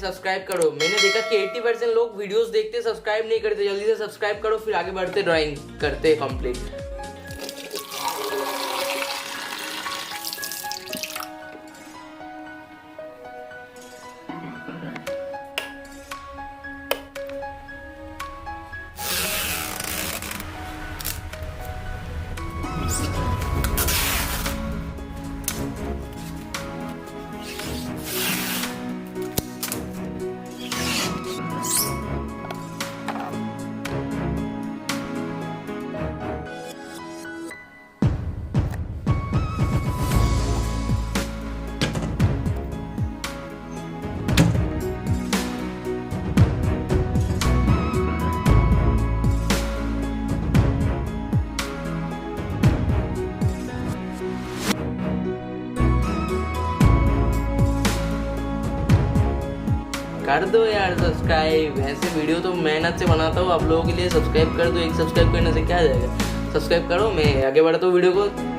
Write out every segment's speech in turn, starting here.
Subscribe करो। मैंने देखा कि 80% लोग वीडियोस देखते सब्सक्राइब नहीं करते। जल्दी से सब्सक्राइब करो, फिर आगे बढ़ते ड्राइंग करते कंप्लीट। कर दो यार सब्सक्राइब। ऐसे वीडियो तो मेहनत से बनाता हूँ आप लोगों के लिए। सब्सक्राइब कर दो, एक सब्सक्राइब करने से क्या जाएगा। सब्सक्राइब करो, मैं आगे बढ़ता हूँ वीडियो को।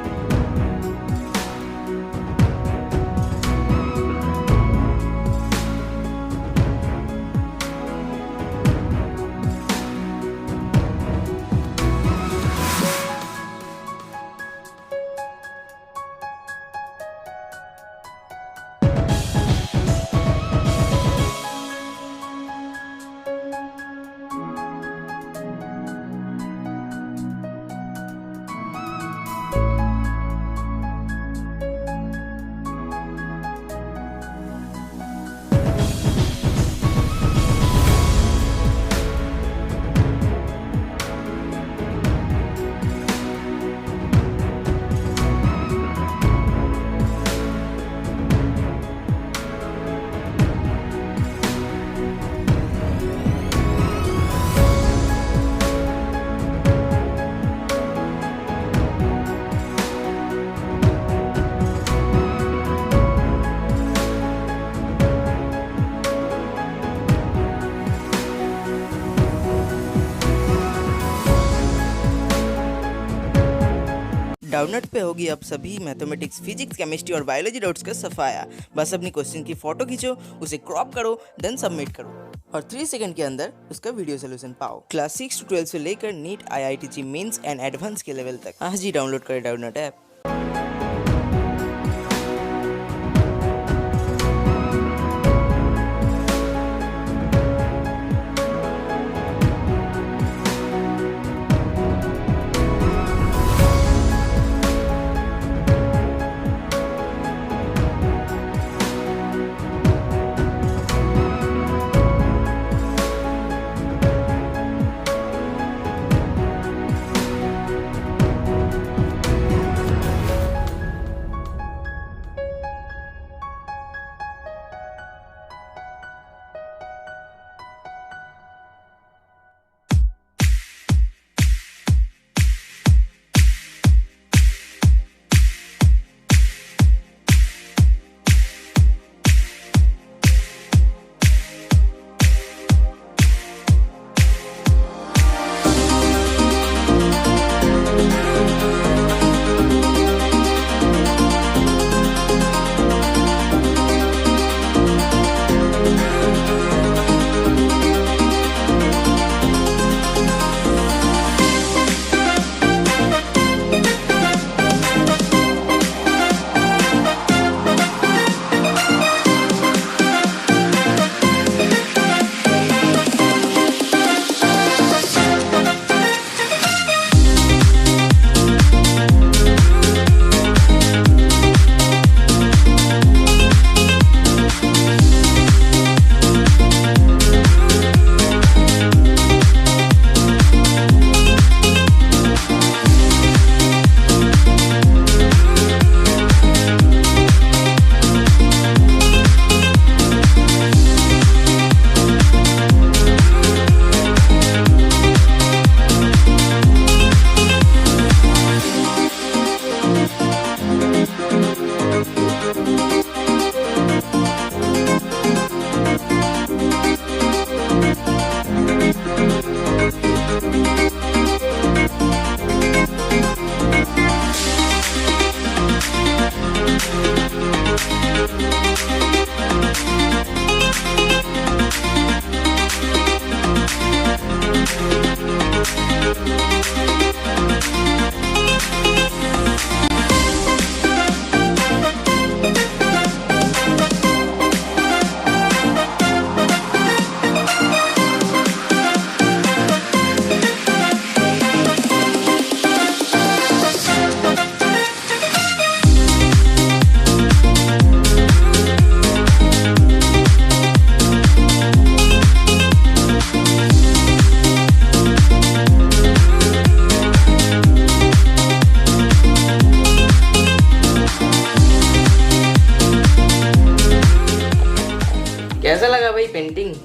डाउटनट पे होगी अब सभी मैथमेटिक्स, फिजिक्स, केमिस्ट्री और बायोलॉजी डाउट्स का सफाया। बस अपनी क्वेश्चन की फोटो खींचो, उसे क्रॉप करो, देन सबमिट करो और 3 सेकंड के अंदर उसका वीडियो सोल्यूशन पाओ। क्लास 6 to 12 से लेकर NEET, IIT-JEE mains and advance के लेवल तक आज ही डाउनलोड करें डाउटनट ऐप।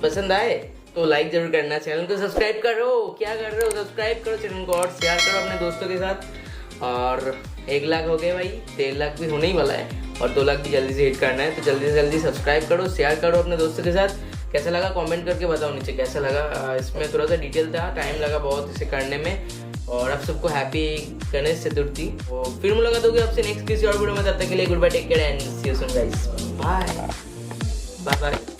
पसंद आए तो लाइक जरूर करना, चैनल को सब्सक्राइब करो, क्या कर रहे हो, सब्सक्राइब करो चैनल को और शेयर करो अपने दोस्तों के साथ। और 1 लाख हो गए भाई, 1.5 लाख भी होने ही वाला है और 2 लाख भी जल्दी से हिट करना है, तो जल्दी से जल्दी सब्सक्राइब करो, शेयर करो अपने दोस्तों के साथ। कैसा लगा कमेंट करके बताओ नीचे कैसा लगा। इसमें थोड़ा सा डिटेल था, टाइम लगा बहुत इसे करने में। और आप सबको हैप्पी गणेश चतुर्थी। और फिर मुलाकात होगी आपसे नेक्स्ट किसी और वीडियो में, तब तक के लिए good bye, take care and see you soon guys, bye bye bye.